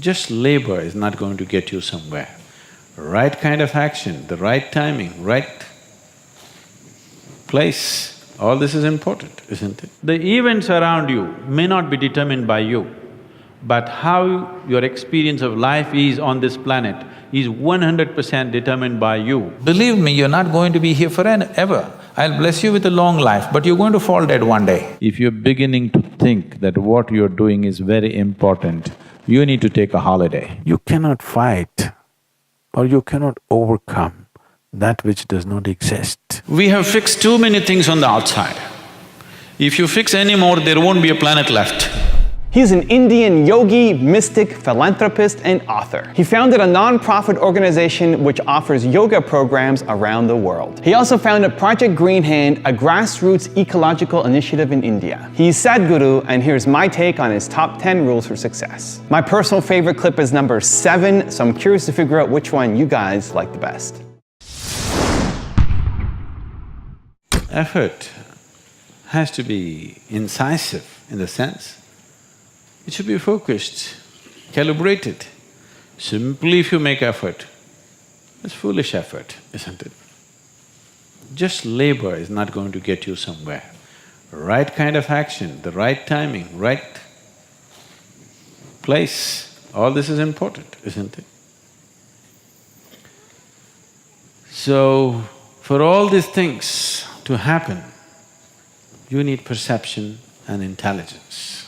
Just labor is not going to get you somewhere. Right kind of action, the right timing, right place, all this is important, isn't it? The events around you may not be determined by you, but how your experience of life is on this planet is 100% determined by you. Believe me, you're not going to be here forever. I'll bless you with a long life, but you're going to fall dead one day. If you're beginning to think that what you're doing is very important, you need to take a holiday. You cannot fight or you cannot overcome that which does not exist. We have fixed too many things on the outside. If you fix any more, there won't be a planet left. He's an Indian yogi, mystic, philanthropist, and author. He founded a non-profit organization which offers yoga programs around the world. He also founded Project Green Hand, a grassroots ecological initiative in India. He's Sadhguru, and here's my take on his top 10 rules for success. My personal favorite clip is number 7, so I'm curious to figure out which one you guys like the best. Effort has to be incisive in the sense, it should be focused, calibrated. Simply if you make effort, it's foolish effort, isn't it? Just labor is not going to get you somewhere. Right kind of action, the right timing, right place, all this is important, isn't it? So, for all these things to happen, you need perception and intelligence.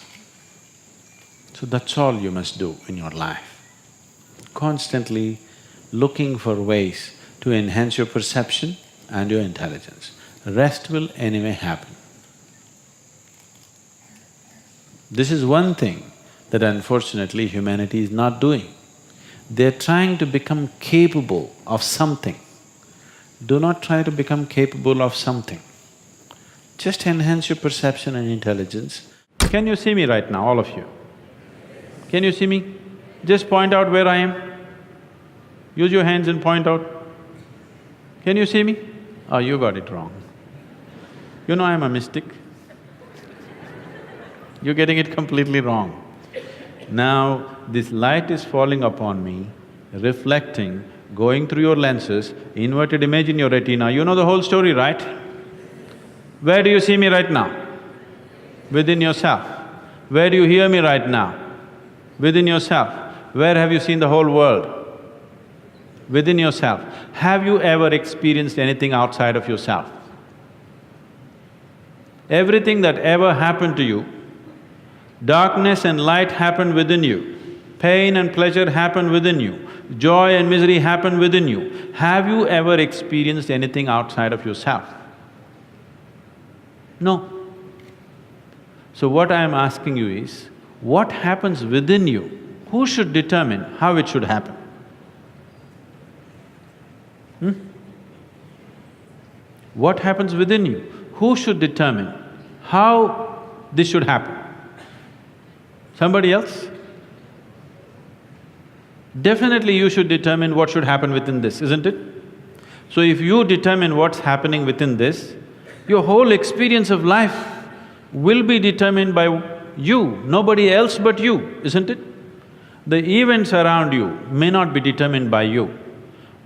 So that's all you must do in your life. Constantly looking for ways to enhance your perception and your intelligence. Rest will anyway happen. This is one thing that unfortunately humanity is not doing. They're trying to become capable of something. Do not try to become capable of something. Just enhance your perception and intelligence. Can you see me right now, all of you? Can you see me? Just point out where I am. Use your hands and point out. Can you see me? Oh, you got it wrong. You know I'm a mystic. You're getting it completely wrong. Now, this light is falling upon me, reflecting, going through your lenses, inverted image in your retina. You know the whole story, right? Where do you see me right now? Within yourself. Where do you hear me right now? Within yourself. Where have you seen the whole world? Within yourself. Have you ever experienced anything outside of yourself? Everything that ever happened to you, darkness and light happened within you, pain and pleasure happened within you, joy and misery happened within you. Have you ever experienced anything outside of yourself? No. So what I am asking you is, what happens within you? Who should determine how it should happen? What happens within you? Who should determine how this should happen? Somebody else? Definitely you should determine what should happen within this, isn't it? So if you determine what's happening within this, your whole experience of life will be determined by you, nobody else but you, isn't it? The events around you may not be determined by you,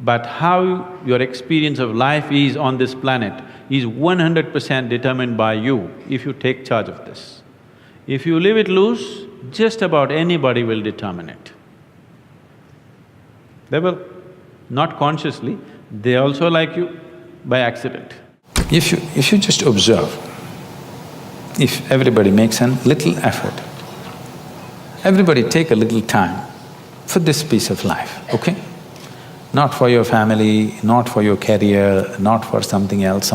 but how your experience of life is on this planet is 100% determined by you if you take charge of this. If you leave it loose, just about anybody will determine it. They will, not consciously, they also like you by accident. If you just observe, if everybody makes a little effort, everybody take a little time for this piece of life, okay? Not for your family, not for your career, not for something else.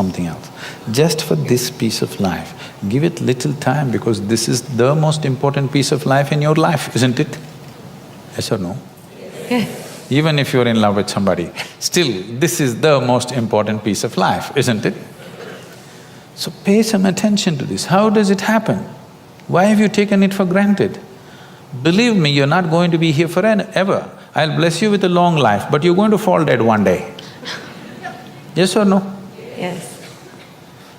Just for this piece of life, give it little time because this is the most important piece of life in your life, isn't it? Yes or no? Yes. Even if you're in love with somebody, still this is the most important piece of life, isn't it? So pay some attention to this. How does it happen? Why have you taken it for granted? Believe me, you're not going to be here forever. I'll bless you with a long life, but you're going to fall dead one day. Yes or no? Yes.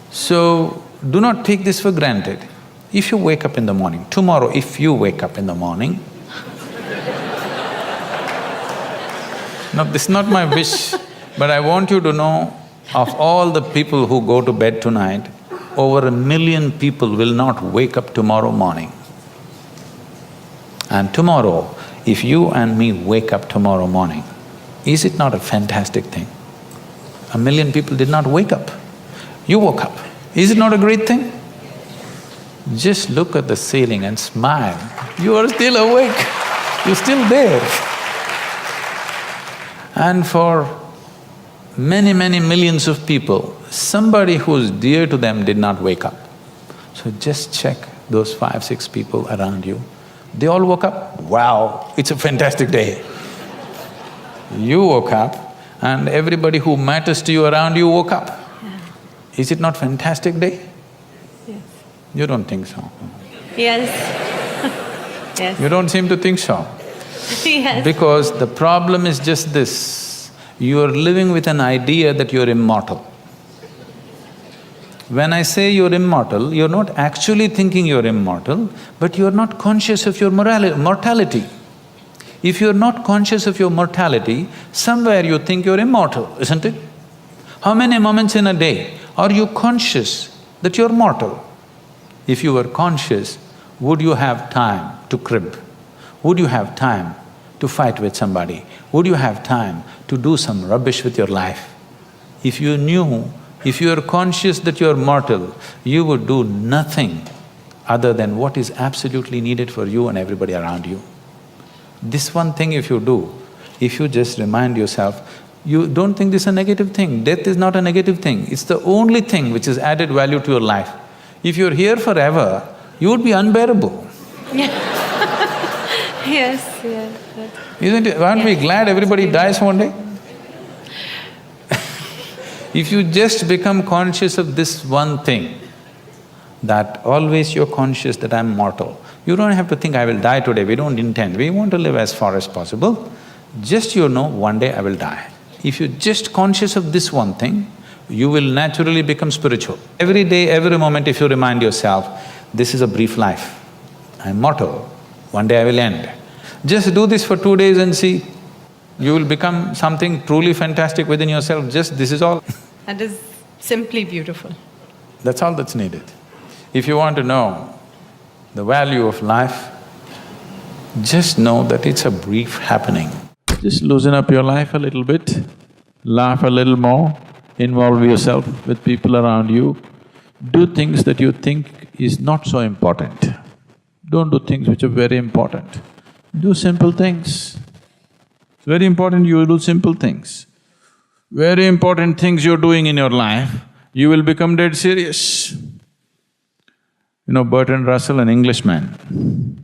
So, do not take this for granted. If you wake up in the morning, tomorrow if you wake up in the morning, No, this is not my wish, but I want you to know, of all the people who go to bed tonight, over 1 million people will not wake up tomorrow morning. And tomorrow, if you and me wake up tomorrow morning, is it not a fantastic thing? 1 million people did not wake up. You woke up. Is it not a great thing? Just look at the ceiling and smile. You are still awake. You're still there. And for many, many millions of people, somebody who's dear to them did not wake up. So just check those 5, 6 people around you. They all woke up. Wow, it's a fantastic day. You woke up and everybody who matters to you around you woke up. Yeah. Is it not fantastic day? Yes. You don't think so. Yes. Yes. You don't seem to think so. Yes. Because the problem is just this, you're living with an idea that you're immortal. When I say you're immortal, you're not actually thinking you're immortal, but you're not conscious of your mortality. If you're not conscious of your mortality, somewhere you think you're immortal, isn't it? How many moments in a day are you conscious that you're mortal? If you were conscious, would you have time to crib? Would you have time to fight with somebody? Would you have time to do some rubbish with your life? If you knew, if you are conscious that you are mortal, you would do nothing other than what is absolutely needed for you and everybody around you. This one thing if you do, if you just remind yourself, you don't think this is a negative thing. Death is not a negative thing, it's the only thing which has added value to your life. If you're here forever, you would be unbearable. Yes, yes. Isn't it? Aren't we glad everybody dies one day? If you just become conscious of this one thing, that always you're conscious that I'm mortal, you don't have to think, I will die today, we don't intend, we want to live as far as possible. Just you know, one day I will die. If you're just conscious of this one thing, you will naturally become spiritual. Every day, every moment if you remind yourself, this is a brief life, I'm mortal, one day I will end. Just do this for 2 days and see, you will become something truly fantastic within yourself, just this is all. That is simply beautiful. That's all that's needed. If you want to know the value of life, just know that it's a brief happening. Just loosen up your life a little bit, laugh a little more, involve yourself with people around you, do things that you think is not so important. Don't do things which are very important. Do simple things. It's very important you do simple things. Very important things you're doing in your life, you will become dead serious. You know, Bertrand Russell, an Englishman,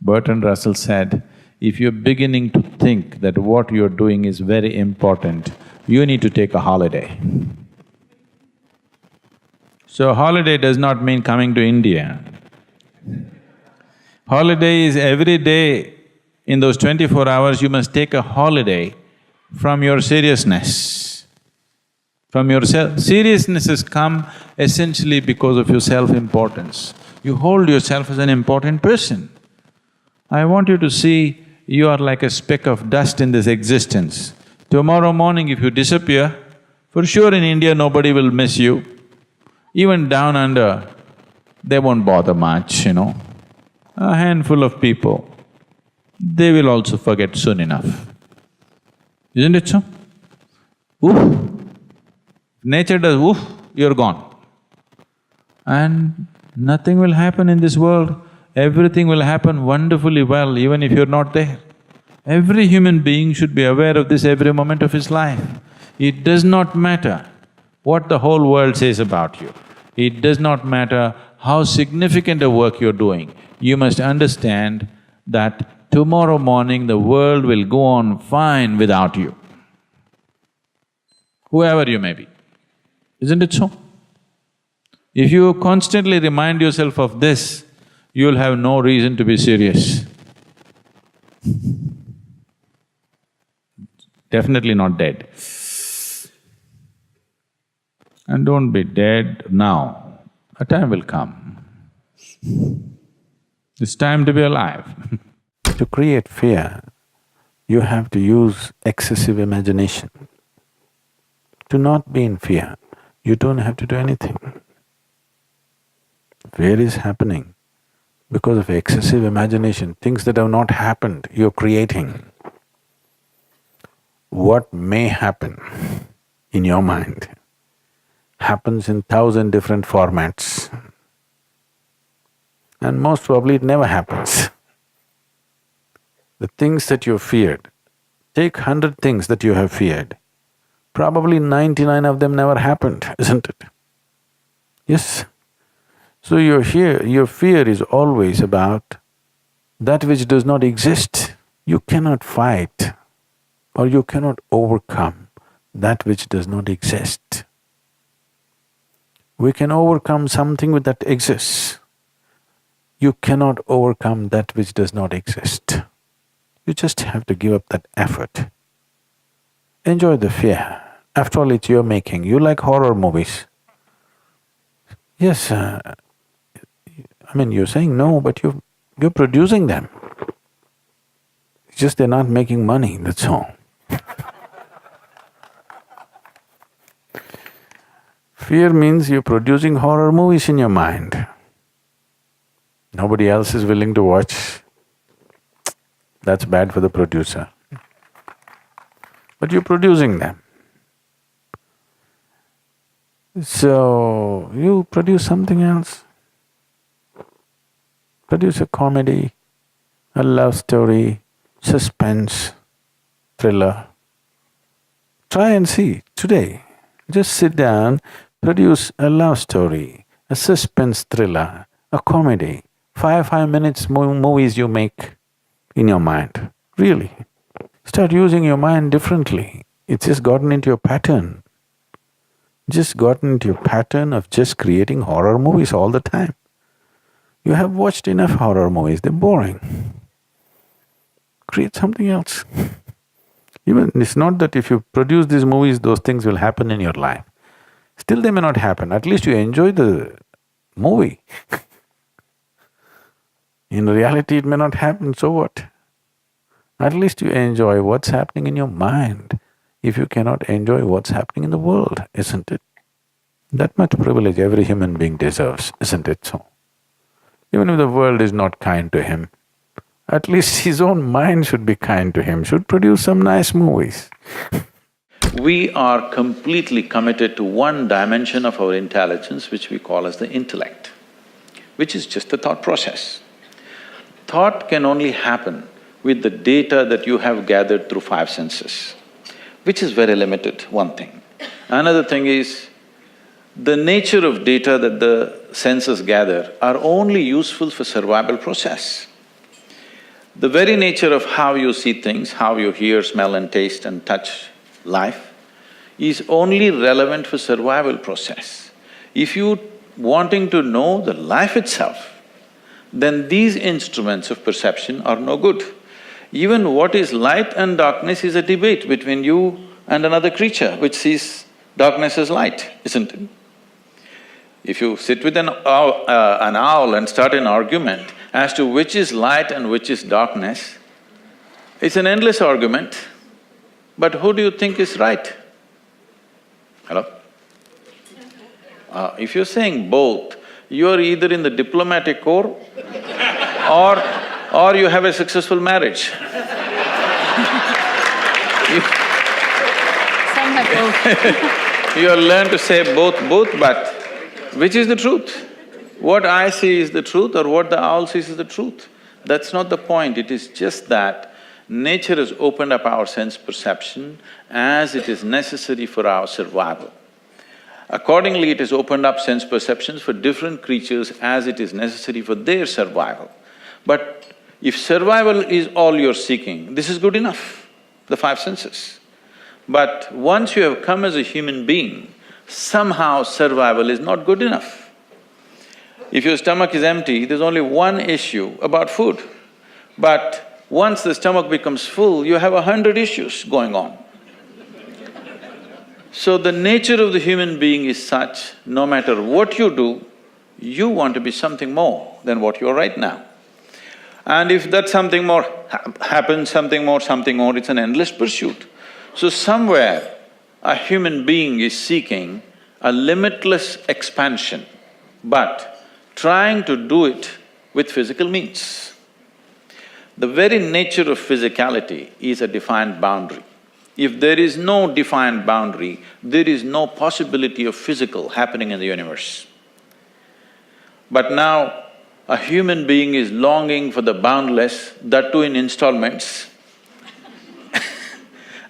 Bertrand Russell said, if you're beginning to think that what you're doing is very important, you need to take a holiday. So holiday does not mean coming to India. Holiday is every day, in those 24 hours you must take a holiday from your seriousness. From your seriousness has come essentially because of your self-importance. You hold yourself as an important person. I want you to see you are like a speck of dust in this existence. Tomorrow morning if you disappear, for sure in India nobody will miss you. Even down under, they won't bother much, you know. A handful of people, they will also forget soon enough. Isn't it so? Oof! Nature does oof, you're gone. And nothing will happen in this world, everything will happen wonderfully well even if you're not there. Every human being should be aware of this every moment of his life. It does not matter what the whole world says about you. It does not matter how significant a work you're doing. You must understand that tomorrow morning the world will go on fine without you, whoever you may be. Isn't it so? If you constantly remind yourself of this, you'll have no reason to be serious. Definitely not dead. And don't be dead now, a time will come. It's time to be alive. To create fear, You have to use excessive imagination. To not be in fear, you don't have to do anything. Fear is happening because of excessive imagination, things that have not happened, you're creating. What may happen in your mind happens in 1,000 different formats, and most probably it never happens. The things that you feared, take 100 things that you have feared, probably 99 of them never happened, isn't it? Yes. So your fear is always about that which does not exist. You cannot fight or you cannot overcome that which does not exist. We can overcome something that exists. You cannot overcome that which does not exist. You just have to give up that effort. Enjoy the fear. After all, it's your making. You like horror movies. Yes, you're saying no, but you're producing them. It's just they're not making money, that's all. Fear means you're producing horror movies in your mind. Nobody else is willing to watch. That's bad for the producer. But you're producing them. So, you produce something else. Produce a comedy, a love story, suspense, thriller. Try and see today. Just sit down, produce a love story, a suspense thriller, a comedy. 5 minutes movies you make in your mind. Really. Start using your mind differently. It's just gotten into your pattern. Just gotten into your pattern of just creating horror movies all the time. You have watched enough horror movies, they're boring. Create something else. Even it's not that if you produce these movies, those things will happen in your life. Still they may not happen, at least you enjoy the movie. In reality it may not happen, so what? At least you enjoy what's happening in your mind, if you cannot enjoy what's happening in the world, isn't it? That much privilege every human being deserves, isn't it so? Even if the world is not kind to him, at least his own mind should be kind to him, should produce some nice movies. We are completely committed to one dimension of our intelligence which we call as the intellect, which is just the thought process. Thought can only happen with the data that you have gathered through 5 senses, which is very limited, one thing. Another thing is, the nature of data that the senses gather are only useful for survival process. The very nature of how you see things, how you hear, smell and taste and touch life is only relevant for survival process. If you wanting to know the life itself, then these instruments of perception are no good. Even what is light and darkness is a debate between you and another creature which sees darkness as light, isn't it? If you sit with an owl and start an argument as to which is light and which is darkness, it's an endless argument, but who do you think is right? Hello? If you're saying both, you're either in the diplomatic corps or you have a successful marriage. Some have both. You learn to say both, but which is the truth? What I see is the truth or what the owl sees is the truth? That's not the point, it is just that nature has opened up our sense perception as it is necessary for our survival. Accordingly, it has opened up sense perceptions for different creatures as it is necessary for their survival. But if survival is all you're seeking, this is good enough, the 5 senses. But once you have come as a human being, somehow survival is not good enough. If your stomach is empty, there's only one issue about food. But once the stomach becomes full, you have 100 issues going on. So the nature of the human being is such, no matter what you do, you want to be something more than what you are right now. And if that something more happens, something more, it's an endless pursuit. So somewhere, a human being is seeking a limitless expansion, but trying to do it with physical means. The very nature of physicality is a defined boundary. If there is no defined boundary, there is no possibility of physical happening in the universe. But now, a human being is longing for the boundless, that too in installments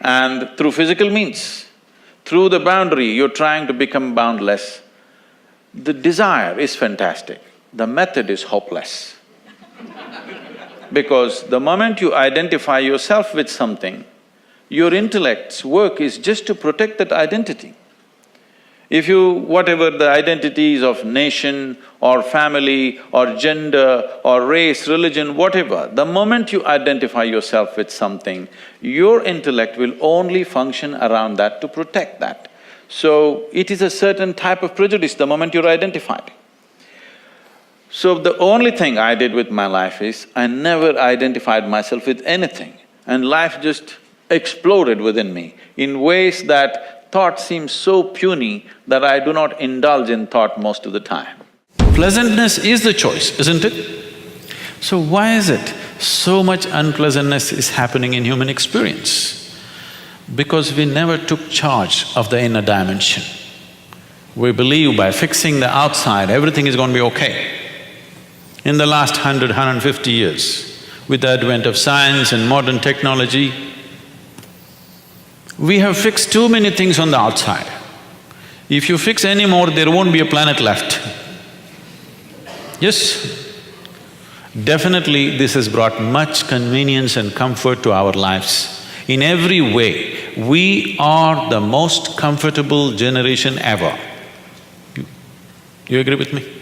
and through physical means. Through the boundary, you're trying to become boundless. The desire is fantastic, the method is hopeless. Because the moment you identify yourself with something, your intellect's work is just to protect that identity. If you… whatever the identities of nation or family or gender or race, religion, whatever, the moment you identify yourself with something, your intellect will only function around that to protect that. So, it is a certain type of prejudice the moment you're identified. So, the only thing I did with my life is, I never identified myself with anything, and life just exploded within me in ways that thought seems so puny that I do not indulge in thought most of the time. Pleasantness is the choice, isn't it? So why is it so much unpleasantness is happening in human experience? Because we never took charge of the inner dimension. We believe by fixing the outside, everything is going to be okay. In the last 150 years, with the advent of science and modern technology, we have fixed too many things on the outside. If you fix any more, there won't be a planet left. Yes? Definitely this has brought much convenience and comfort to our lives. In every way, we are the most comfortable generation ever. You agree with me?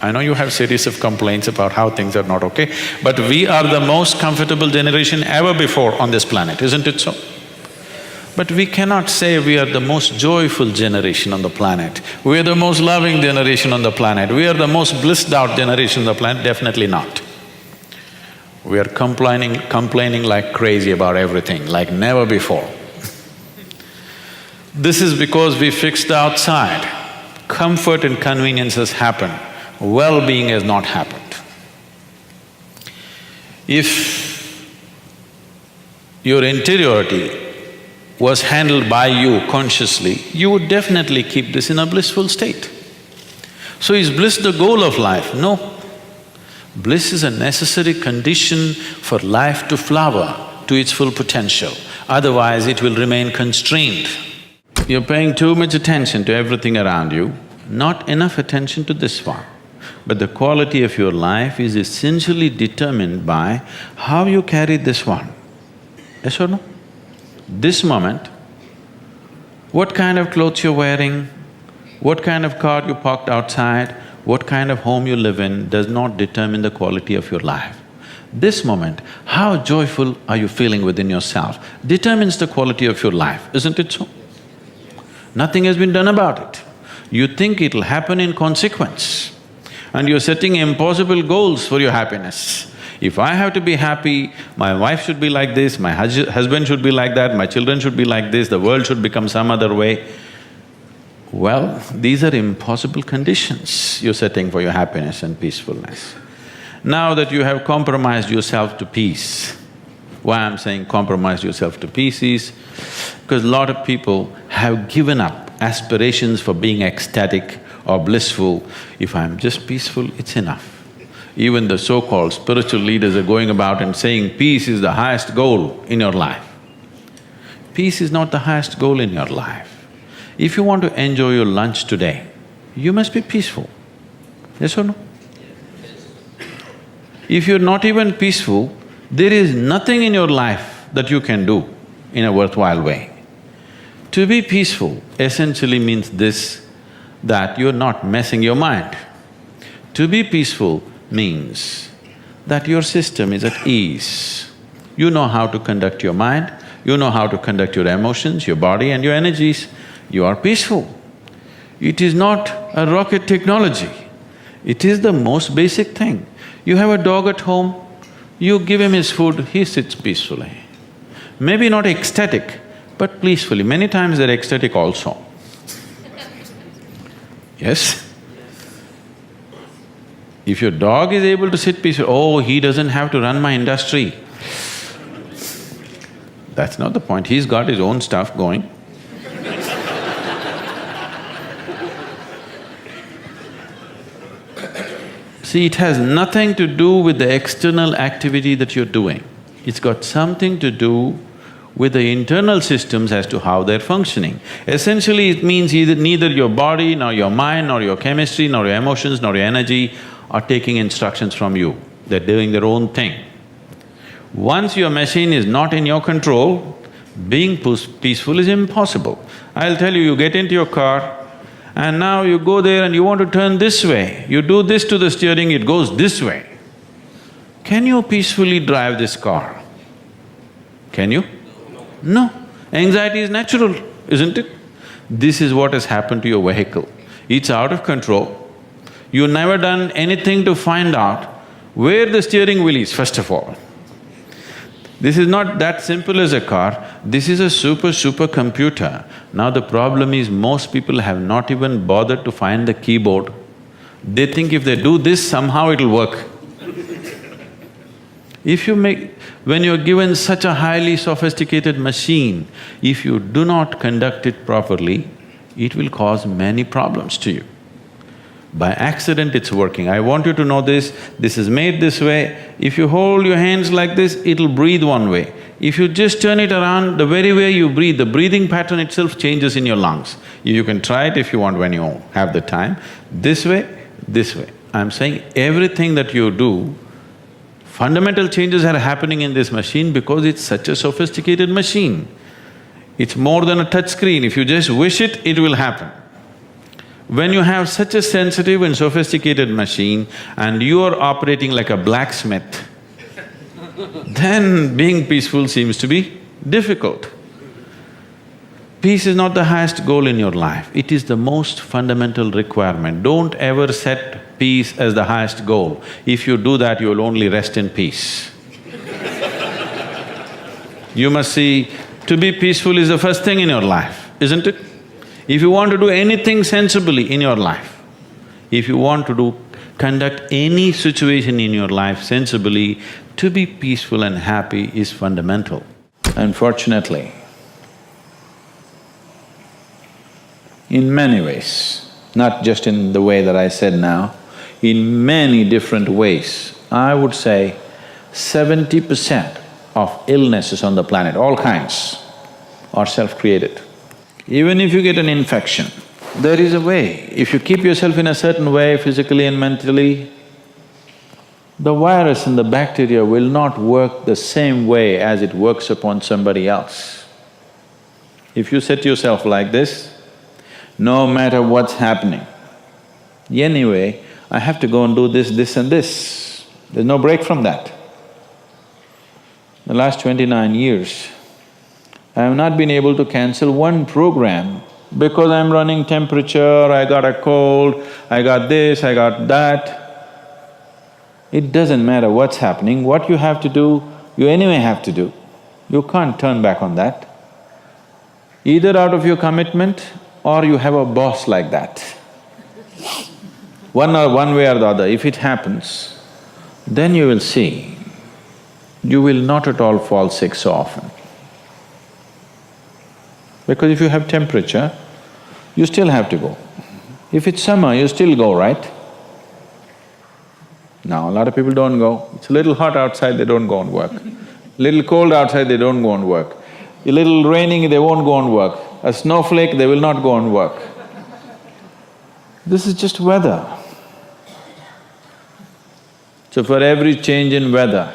I know you have series of complaints about how things are not okay, but we are the most comfortable generation ever before on this planet, isn't it so? But we cannot say we are the most joyful generation on the planet, we are the most loving generation on the planet, we are the most blissed out generation on the planet, definitely not. We are complaining like crazy about everything, like never before. This is because we fixed the outside. Comfort and convenience has happened, well-being has not happened. If your interiority was handled by you consciously, you would definitely keep this in a blissful state. So is bliss the goal of life? No. Bliss is a necessary condition for life to flower to its full potential, otherwise it will remain constrained. You're paying too much attention to everything around you, not enough attention to this one. But the quality of your life is essentially determined by how you carry this one. Yes or no? This moment, what kind of clothes you're wearing, what kind of car you parked outside, what kind of home you live in does not determine the quality of your life. This moment, how joyful are you feeling within yourself determines the quality of your life, isn't it so? Nothing has been done about it. You think it'll happen in consequence, and you're setting impossible goals for your happiness. If I have to be happy, my wife should be like this, my husband should be like that, my children should be like this, the world should become some other way. Well, these are impossible conditions you're setting for your happiness and peacefulness. Now that you have compromised yourself to peace, why I'm saying compromise yourself to peace is because a lot of people have given up aspirations for being ecstatic or blissful. If I'm just peaceful, it's enough. Even the so-called spiritual leaders are going about and saying peace is the highest goal in your life. Peace is not the highest goal in your life. If you want to enjoy your lunch today, you must be peaceful. Yes or no? If you're not even peaceful, there is nothing in your life that you can do in a worthwhile way. To be peaceful essentially means this, that you're not messing your mind. To be peaceful means that your system is at ease. You know how to conduct your mind, you know how to conduct your emotions, your body and your energies, you are peaceful. It is not a rocket technology, It is the most basic thing. You have a dog at home, you give him his food, he sits peacefully. Maybe not ecstatic, but peacefully. Many times they're ecstatic also. Yes? If your dog is able to sit peacefully, oh, he doesn't have to run my industry. That's not the point, he's got his own stuff going. See, it has nothing to do with the external activity that you're doing. It's got something to do with the internal systems as to how they're functioning. Essentially, it means neither your body, nor your mind, nor your chemistry, nor your emotions, nor your energy are taking instructions from you. They're doing their own thing. Once your machine is not in your control, being peaceful is impossible. I'll tell you, you get into your car and now you go there and you want to turn this way. You do this to the steering, it goes this way. Can you peacefully drive this car? Can you? No. Anxiety is natural, isn't it? This is what has happened to your vehicle. It's out of control. You've never done anything to find out where the steering wheel is, first of all. This is not that simple as a car, this is a super computer. Now the problem is most people have not even bothered to find the keyboard. They think if they do this, somehow it'll work. When you're given such a highly sophisticated machine, if you do not conduct it properly, it will cause many problems to you. By accident it's working. I want you to know this is made this way. If you hold your hands like this, it'll breathe one way. If you just turn it around, the very way you breathe, the breathing pattern itself changes in your lungs. You can try it if you want when you have the time. This way, this way. I'm saying everything that you do, fundamental changes are happening in this machine because it's such a sophisticated machine. It's more than a touch screen. If you just wish it, it will happen. When you have such a sensitive and sophisticated machine and you are operating like a blacksmith, then being peaceful seems to be difficult. Peace is not the highest goal in your life, it is the most fundamental requirement. Don't ever set peace as the highest goal. If you do that, you will only rest in peace. You must see, to be peaceful is the first thing in your life, isn't it? If you want to do anything sensibly in your life, if you want to conduct any situation in your life sensibly, to be peaceful and happy is fundamental. Unfortunately, in many ways, not just in the way that I said now, in many different ways, I would say 70% of illnesses on the planet, all kinds, are self-created. Even if you get an infection, there is a way. If you keep yourself in a certain way, physically and mentally, the virus and the bacteria will not work the same way as it works upon somebody else. If you set yourself like this, no matter what's happening, anyway, I have to go and do this, this and this. There's no break from that. The last 29 years, I have not been able to cancel one program because I'm running temperature, I got a cold, I got this, I got that. It doesn't matter what's happening, what you have to do, you anyway have to do. You can't turn back on that. Either out of your commitment or you have a boss like that. One way or the other, if it happens, then you will see, you will not at all fall sick so often. Because if you have temperature, you still have to go. If it's summer, you still go, right? Now, a lot of people don't go. It's a little hot outside, they don't go and work. Little cold outside, they don't go and work. A little raining, they won't go and work. A snowflake, they will not go and work. This is just weather. So for every change in weather,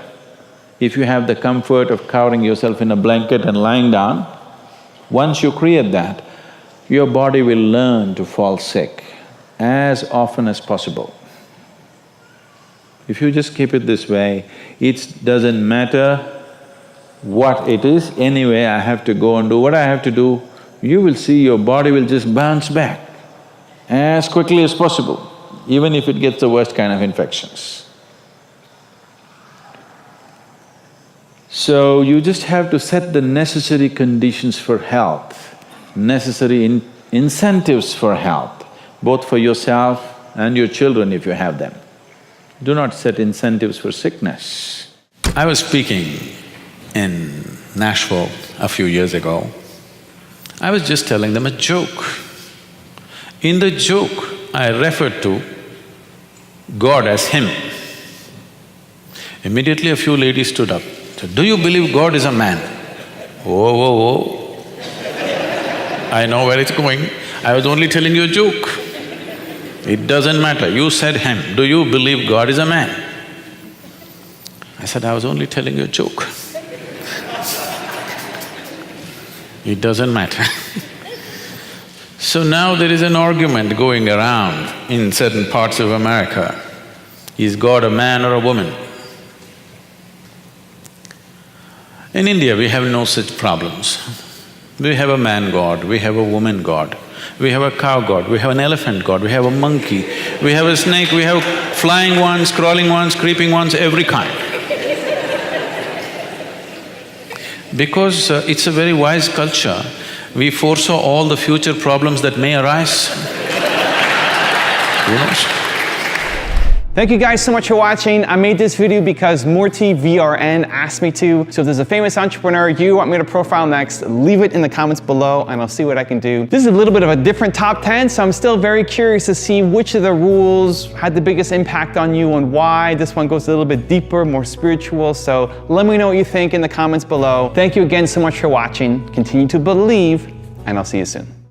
if you have the comfort of covering yourself in a blanket and lying down, once you create that, your body will learn to fall sick as often as possible. If you just keep it this way, it doesn't matter what it is, anyway I have to go and do what I have to do, you will see your body will just bounce back as quickly as possible. even if it gets the worst kind of infections. So you just have to set the necessary conditions for health, necessary incentives for health, both for yourself and your children if you have them. Do not set incentives for sickness. I was speaking in Nashville a few years ago. I was just telling them a joke. In the joke, I referred to God as Him. Immediately a few ladies stood up, said, "Do you believe God is a man?" Whoa, whoa, whoa. I know where it's going. I was only telling you a joke. It doesn't matter, you said Him. Do you believe God is a man? I said, I was only telling you a joke. It doesn't matter. So now there is an argument going around in certain parts of America. Is God a man or a woman? In India, we have no such problems. We have a man god, we have a woman god, we have a cow god, we have an elephant god, we have a monkey, we have a snake, we have flying ones, crawling ones, creeping ones, every kind. Because it's a very wise culture, we foresaw all the future problems that may arise. Who knows? Thank you guys so much for watching. I made this video because Murthy VRN asked me to. So if there's a famous entrepreneur you want me to profile next, leave it in the comments below and I'll see what I can do. This is a little bit of a different top 10, so I'm still very curious to see which of the rules had the biggest impact on you and why. This one goes a little bit deeper, more spiritual, so let me know what you think in the comments below. Thank you again so much for watching. Continue to believe, and I'll see you soon.